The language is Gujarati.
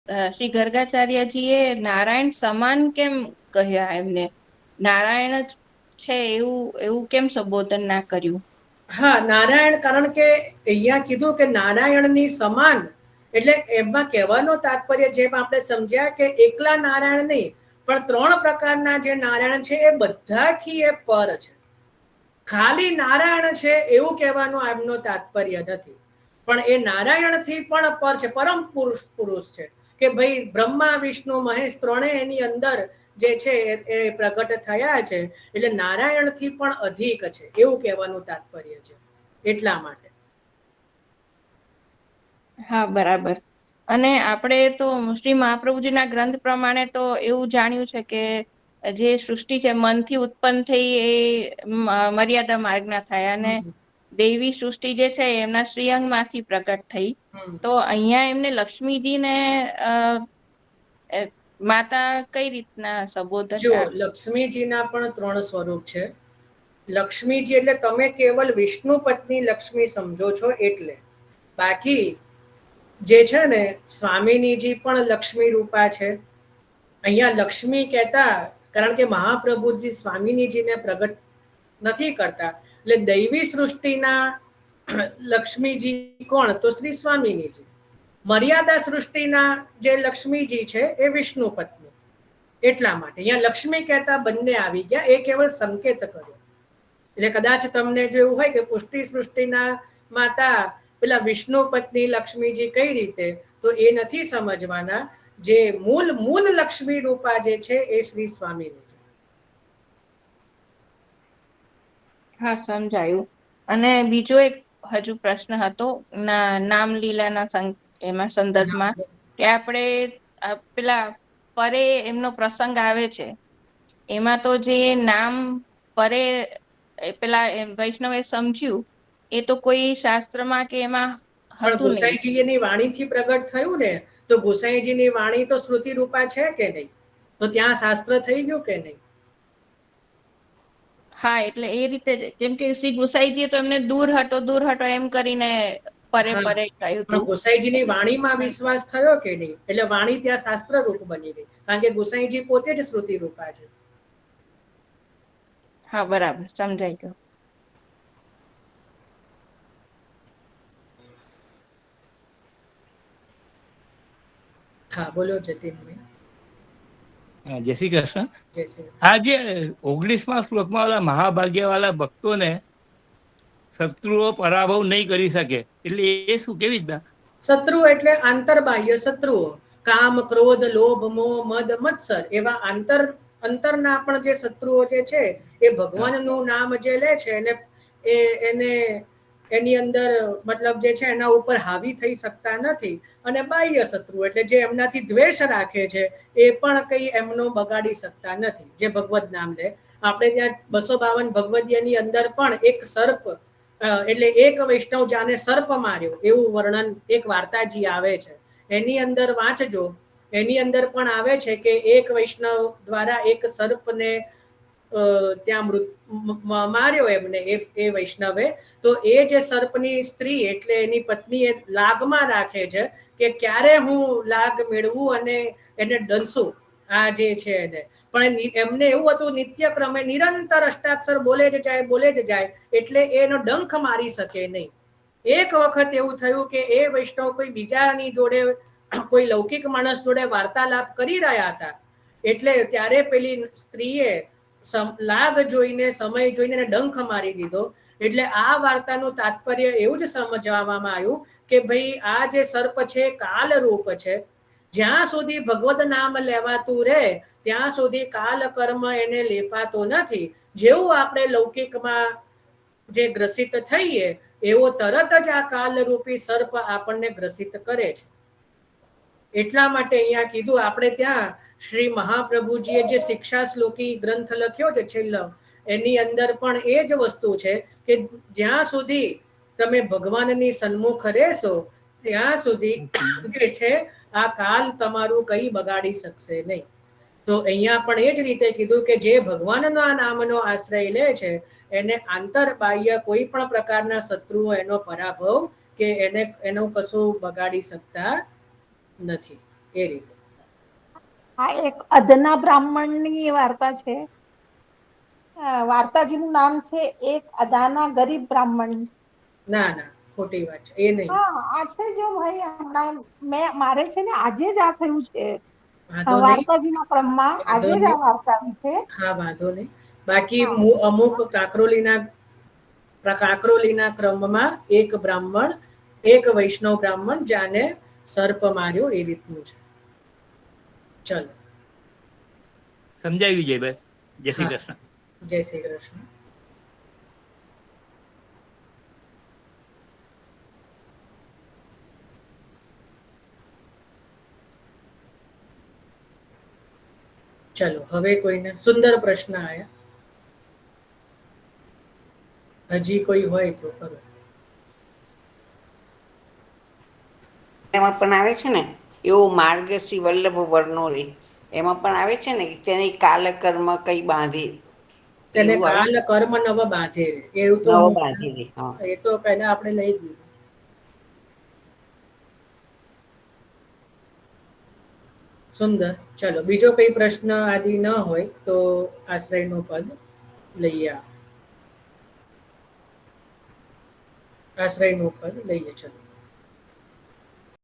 શ્રી ગર્ગાચાર્યજીએ નારાયણ સમાન કેમ કહ્યા એમને? નારાયણ જ છે એવું એવું કેમ સંબોધન ના કર્યું? હા, નારાયણ, કારણ કે અહીંયા કીધું કે નારાયણની સમાન, એટલે એમાં કહેવાનો તાત્પર્ય જેમ આપણે સમજ્યા કે એકલા નારાયણ નહીં, પણ 3 પ્રકારના જે નારાયણ છે એ બધાથી એ પર છે. ખાલી નારાયણ છે એવું કહેવાનું એમનો તાત્પર્ય નથી, પણ એ નારાયણથી પણ પર છે, પરમ પુરુષ છે કે ભાઈ બ્રહ્મા વિષ્ણુ મહેશ ત્રણેય એની અંદર જે છે એ પ્રગટ થયા છે, એટલે નારાયણથી પણ અધિક છે એવું કહેવાનું તાત્પર્ય છે, એટલા માટે. હા, બરાબર. અને આપણે તો શ્રી મહાપ્રભુજીના ગ્રંથ પ્રમાણે તો એવું જાણ્યું છે કે જે સૃષ્ટિ છે મનથી ઉત્પન્ન થઈ એ મર્યાદા માર્ગના થયા, અને દેવી સૃષ્ટિ જે છે એમના શ્રીઅંગમાંથી પ્રગટ થઈ. તો અહીંયા એમને લક્ષ્મીજીને માતા કઈ રીતના સંબોધન? જો લક્ષ્મીજીના પણ 3 સ્વરૂપ છે. લક્ષ્મીજી એટલે તમે કેવલ વિષ્ણુ પત્ની લક્ષ્મી સમજો છો એટલે, બાકી જે છે ને સ્વામિનીજી પણ લક્ષ્મી રૂપા છે. અહીંયા લક્ષ્મી કહેતા કારણ કે મહાપ્રભુજી સ્વામિનીજીને પ્રગટ નથી કરતા, એટલે દૈવી સૃષ્ટિના લક્ષ્મીજી કોણ? તો શ્રી સ્વામિનીજી. મર્યાદા સૃષ્ટિના જે લક્ષ્મીજી છે એ વિષ્ણુ પત્ની, એટલા માટે અહીંયા લક્ષ્મી કહેતા બંને આવી ગયા, એ કેવળ સંકેત કર્યો. એટલે કદાચ તમને જો એવું હોય કે પુષ્ટિ સૃષ્ટિના માતા પેલા વિષ્ણુ પત્ની લક્ષ્મીજી કઈ રીતે, તો એ નથી સમજવાના. જે મૂળ લક્ષ્મી રૂપા જે છે એ શ્રી સ્વામિની. હા, સમજાયું. અને બીજો એક હજુ પ્રશ્ન હતો નામ લીલાના એમાં સંદર્ભમાં, કે આપણે પેલા પરે એમનો પ્રસંગ આવે છે, એમાં તો જે નામ પરે પેલા વૈષ્ણવે સમજ્યું એ તો કોઈ શાસ્ત્રમાં કે એમાં પણ હતું નહીં. ગોસાઈજીની વાણીથી પ્રગટ થયું ને, તો ગોસાઈજીની વાણી તો શ્રુતિ રૂપા છે કે નહીં? તો ત્યાં શાસ્ત્ર થઈ ગયું કે નહીં? હા, એટલે એ રીતે કેમ કે શ્રી ગુસાઈજીએ તો એમને દૂર હટો એમ કરીને પરે હા, પરે કહ્યું પણ હતું. ગોસાઈજીની વાણીમાં વિશ્વાસ થયો કે નહીં? એટલે વાણી ત્યાં શાસ્ત્ર રૂપ બની ગઈ, કારણ કે ગોસાઈજી પોતે જ શ્રુતિ રૂપા છે. હા, બરાબર, સમજાઈ ગયું. હા, બોલો જતીનભાઈ. જય શ્રી કૃષ્ણ. જય શ્રી આ જે 19મા શ્લોકમાં ઓલા મહાભાગ્યવાળા ભક્તોને શત્રુઓ પરાભવ નહીં કરી શકે, એટલે એ શું, કેવી રીતના? શત્રુ એટલે આંતરબાહ્ય શત્રુઓ, કામ ક્રોધ લોભ મોહ મદ મત્સર એવા અંતરના પણ જે શત્રુઓ જે છે એ ભગવાનનું નામ જે લે છે એને એની અંદર મતલબ જે છે એના ઉપર હાવી થઈ શકતા નથી. અને બાહ્ય શત્રુ એટલે જે એમનાથી દ્વેષ રાખે છે એ પણ કઈ એમનો બગાડી શકતા નથી, જે ભગવત નામ લે. આપણે ત્યાં 252 ભગવદીયની અંદર પણ એક સર્પ, એટલે એક વૈષ્ણવ જાને સર્પ માર્યો એવું વર્ણન એક વાર્તાજી આવે છે, એની અંદર વાંચજો. એની અંદર પણ આવે છે કે એક વૈષ્ણવ દ્વારા એક સર્પને ત્યાં માર્યો એમને, એ વૈષ્ણવે. તો એ જે સર્પની સ્ત્રી એટલે એની પત્ની એ લાગમાં રાખે છે કે ક્યારે હું લાગ મેળવું અને એને દંશું, આ જે છે એને. પણ એમને એવું હતું નિત્ય ક્રમે નિરંતર અષ્ટાક્ષર બોલે જ જાય, એટલે એનો ડંખ મારી શકે નહીં. એક વખત એવું થયું કે એ વૈષ્ણવ કોઈ બીજાની જોડે, કોઈ લૌકિક માણસ જોડે વાર્તાલાપ કરી રહ્યા હતા, એટલે ત્યારે પેલી સ્ત્રીએ લાગ જોઈને, સમય જોઈને ડંખ મારી દીધો. એટલે આ વાર્તાનું તાત્પર્ય એવું જ સમજવામાં આવ્યું કે ભાઈ આ જે સર્પ છે કાલ રૂપ છે. જ્યાં સુધી ભગવદ નામ લેવાતું રહે ત્યાં સુધી કાલ કર્મ એને લેપાતો નથી. જેવું આપણે લૌકિકમાં જે ગ્રસિત થઈએ એવો તરત જ આ કાલરૂપી સર્પ આપણને ગ્રસિત કરે છે. એટલા માટે અહીંયા કીધું, આપણે ત્યાં શ્રી મહાપ્રભુજીએ જે શિક્ષા શ્લોકી ગ્રંથ લખ્યો છે છેલ્લો, એની અંદર પણ એ જ વસ્તુ છે કે જ્યાં સુધી તમે ભગવાનની સન્મુખ રહેશો ત્યાં સુધી જે છે આ કાલ તમારું કઈ બગાડી શકશે નહીં. તો અહીંયા પણ એ જ રીતે કીધું કે જે ભગવાનના નામનો આશ્રય લે છે એને આંતર બાહ્ય કોઈ પણ પ્રકારના શત્રુઓ એનો પરાભવ કે એનું કશું બગાડી શકતા નથી. એ રીતે. આ એક અદના બ્રાહ્મણની વાર્તા છે. વાર્તાજીનું નામ છે એક અદાના ગરીબ બ્રાહ્મણ. ના ના, ખોટી વાત છે, એ નહીં. હા, આ છે જો ભાઈ હમણાં મારે છે ને આજે જ આ થયું છે. વાંધો નહીં, વાર્તાજીના ક્રમમાં વાંધો આજે જ નહીં. આ વાર્તા આવી છે. હા, વાંધો નહીં. બાકી હા અમુક કાકરોલીના ક્રમમાં એક બ્રાહ્મણ, એક વૈષ્ણવ બ્રાહ્મણ જાને સર્પ માર્યો એ રીતનું છે. ચલો. સમજાય વિજયભાઈ? જય શ્રી હા, કૃષ્ણ. જય શ્રી કૃષ્ણ. ચલો, હવે કોઈને સુંદર પ્રશ્ન આયા, હજી કોઈ હોય તો કરો. એમાં પણ આવે છે ને એવું માર્ગશ્રી વલ્લભ વર્ણો રે, એમાં પણ આવે છે ને તેને કાલકર્મ કઈ બાંધે, તેને એવું આવે કાલ કર્મ નવ બાંધે રે. એવું તો નવ બાંધે રે. હા, એ તો પહેલા આપણે લઈ જ લીધું. સુંદર. ચલો, બીજો કઈ પ્રશ્ન આદિ ન હોય તો આશ્રયનું પદ લઈએ. આશ્રયનું પદ લઈએ. ચલો.